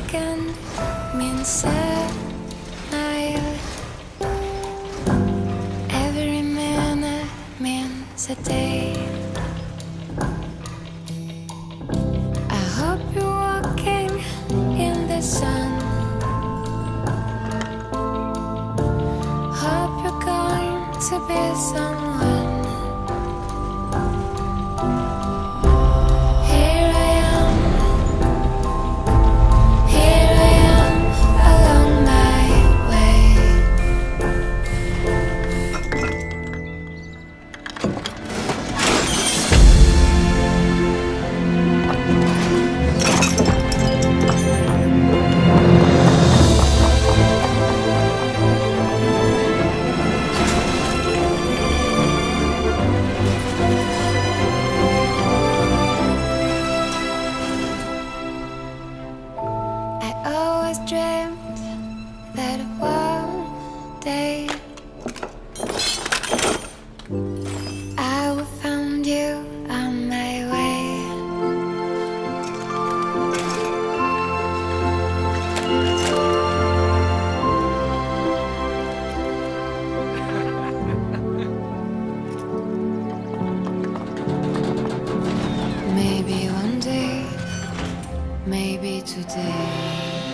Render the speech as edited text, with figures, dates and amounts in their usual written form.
weekend means a night. Every minute means a day. I hope you're walking in the sun. Hope you're going to be someone. I always dreamed that one day I would find you on my way. Maybe one day, maybe today.